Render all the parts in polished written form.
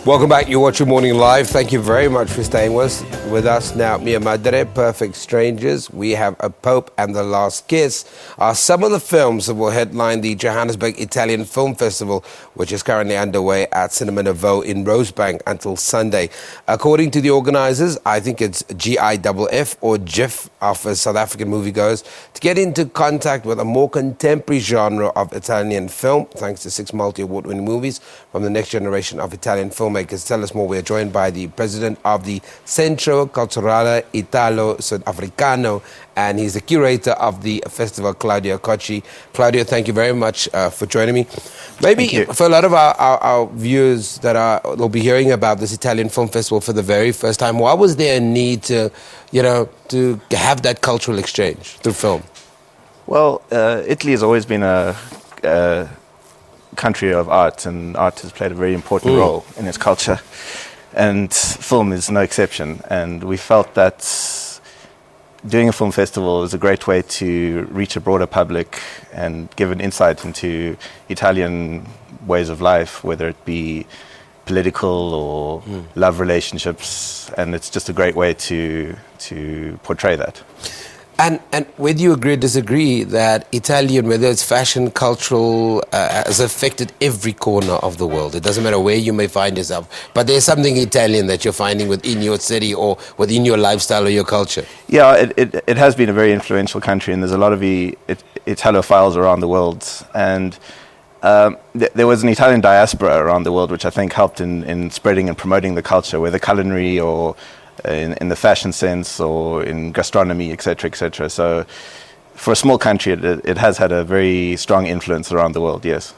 Welcome back. You're watching Morning Live. Thank you very much for staying with us. Now, Madre, Perfect Strangers, We Have a Pope, and The Last Kiss are some of the films that will headline the Johannesburg Italian Film Festival, which is currently underway at Cinema Nouveau in Rosebank until Sunday. According to the organisers, I think it's JIFF or JIFF offers South African moviegoers to get into contact with a more contemporary genre of Italian film, thanks to 6 multi-award-winning movies from the next generation of Italian filmmakers. Tell us more. We're joined by the president of the Centro Culturale Italo Sudafricano, and he's the curator of the festival, Claudio Coci. Claudio, thank you very much for joining me. Maybe for a lot of our viewers they'll be hearing about this Italian Film Festival for the very first time, why was there a need to have that cultural exchange through film? Well, Italy has always been a country of art, and art has played a very important role in its culture, and film is no exception. And we felt that doing a film festival is a great way to reach a broader public and give an insight into Italian ways of life, whether it be political or love relationships, and it's just a great way to portray that. And whether you agree or disagree that Italian, whether it's fashion, cultural, has affected every corner of the world. It doesn't matter where you may find yourself, but there's something Italian that you're finding within your city or within your lifestyle or your culture. Yeah, it has been a very influential country, and there's a lot of Italophiles around the world. And there was an Italian diaspora around the world, which I think helped in spreading and promoting the culture, whether culinary or in the fashion sense or in gastronomy, etc., etc. So for a small country, it has had a very strong influence around the world, yes.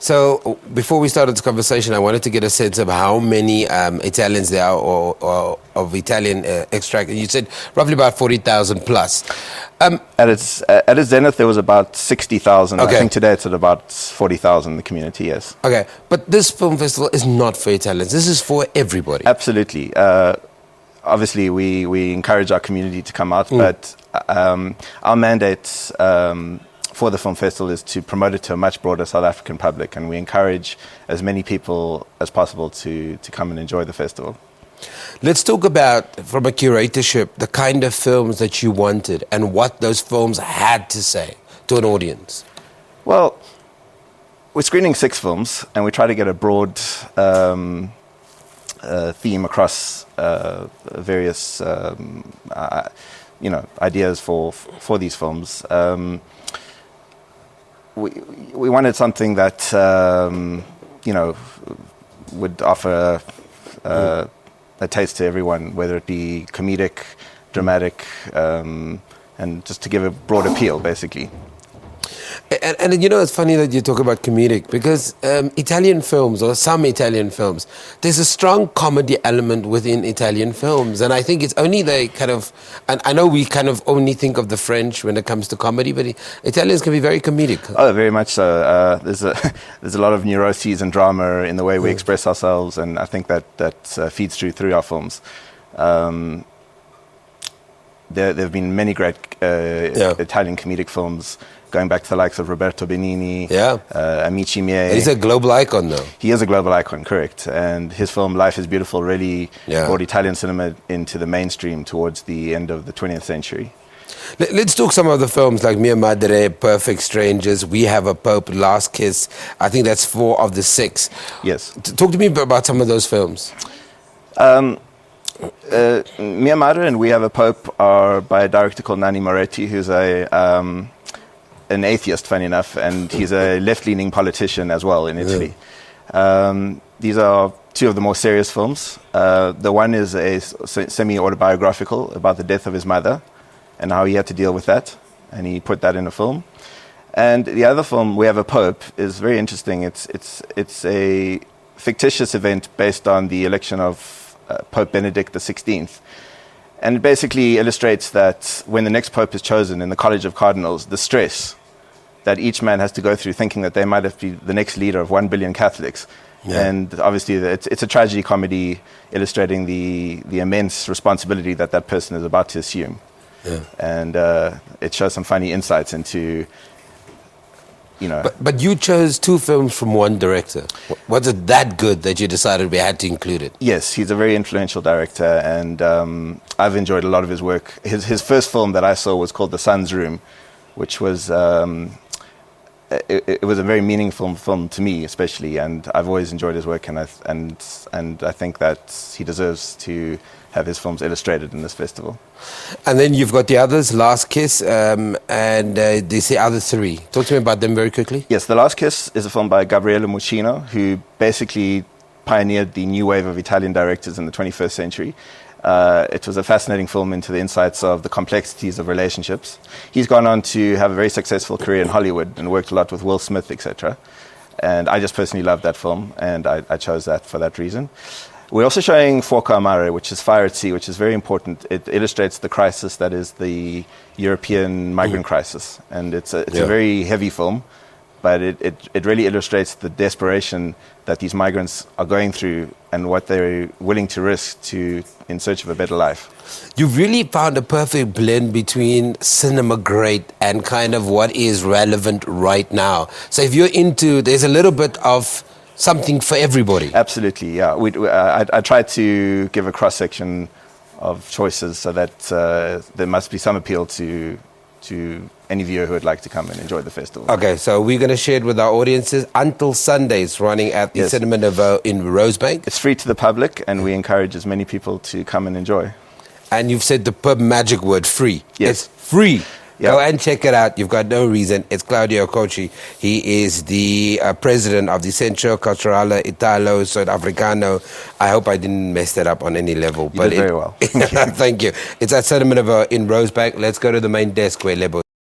So before we started this conversation, I wanted to get a sense of how many Italians there are or of Italian extract. You said roughly about 40,000 plus. At its zenith, there was about 60,000. Okay. I think today it's at about 40,000, the community, yes. Okay, but this film festival is not for Italians. This is for everybody. Absolutely. Obviously, we encourage our community to come out, but our mandate for the film festival is to promote it to a much broader South African public, and we encourage as many people as possible to come and enjoy the festival. Let's talk about, from a curatorship, the kind of films that you wanted and what those films had to say to an audience. Well, we're screening 6 films, and we try to get a broad theme across various ideas for these films. We wanted something that would offer a taste to everyone, whether it be comedic, dramatic, and just to give a broad appeal, basically. And it's funny that you talk about comedic, because Italian films, or some Italian films, there's a strong comedy element within Italian films, and I think it's only and I know we kind of only think of the French when it comes to comedy, but Italians can be very comedic. Oh, very much so. There's a lot of neuroses and drama in the way we express ourselves, and I think that feeds through our films. There have been many great Italian comedic films, going back to the likes of Roberto Benigni, Amici Miei. He's a global icon, though. He is a global icon, correct. And his film Life is Beautiful really brought Italian cinema into the mainstream towards the end of the 20th century. Let's talk some of the films like Mia Madre, Perfect Strangers, We Have a Pope, Last Kiss. I think that's 4 of the 6. Yes. Talk to me about some of those films. Mia Madre and We Have a Pope are by a director called Nanni Moretti, who's an atheist, funny enough, and he's a left-leaning politician as well in Italy. These are 2 of the more serious films. The one is a semi-autobiographical about the death of his mother and how he had to deal with that, and he put that in a film. And the other film, We Have a Pope, is very interesting. It's a fictitious event based on the election of Pope Benedict XVI. And it basically illustrates that when the next pope is chosen in the College of Cardinals, the stress that each man has to go through thinking that they might have to be the next leader of 1 billion Catholics. Yeah. And obviously it's a tragedy comedy illustrating the immense responsibility that person is about to assume. Yeah. And it shows some funny insights into you know. But you chose 2 films from one director. Was it that good that you decided we had to include it? Yes, he's a very influential director, and I've enjoyed a lot of his work. His first film that I saw was called The Sun's Room, which was it was a very meaningful film to me, especially, and I've always enjoyed his work, and I think that he deserves to have his films illustrated in this festival. And then you've got the others, Last Kiss, and the other 3. Talk to me about them very quickly. Yes, The Last Kiss is a film by Gabriele Muccino, who basically pioneered the new wave of Italian directors in the 21st century. It was a fascinating film into the insights of the complexities of relationships. He's gone on to have a very successful career in Hollywood and worked a lot with Will Smith, etc. And I just personally loved that film, and I chose that for that reason. We're also showing Fuoco a Mare, which is Fire at Sea, which is very important. It illustrates the crisis that is the European migrant crisis. And it's a very heavy film, but it really illustrates the desperation that these migrants are going through and what they're willing to risk in search of a better life. You've really found a perfect blend between cinema great and kind of what is relevant right now. So if you're into, there's a little bit of something for everybody. Absolutely, yeah. I tried to give a cross-section of choices so that there must be some appeal to any viewer who would like to come and enjoy the festival. Okay, so we're going to share it with our audiences until Sunday. It's running at the Cinema Nouveau in Rosebank. It's free to the public, and we encourage as many people to come and enjoy. And you've said the magic word, free. Yes. It's free. Yep. Go and check it out. You've got no reason. It's Claudio Coci. He is the president of the Centro Culturale Italo Sudafricano. I hope I didn't mess that up on any level. You did very well. Thank you. It's at Cinema Nouveau in Rosebank. Let's go to the main desk where Lebo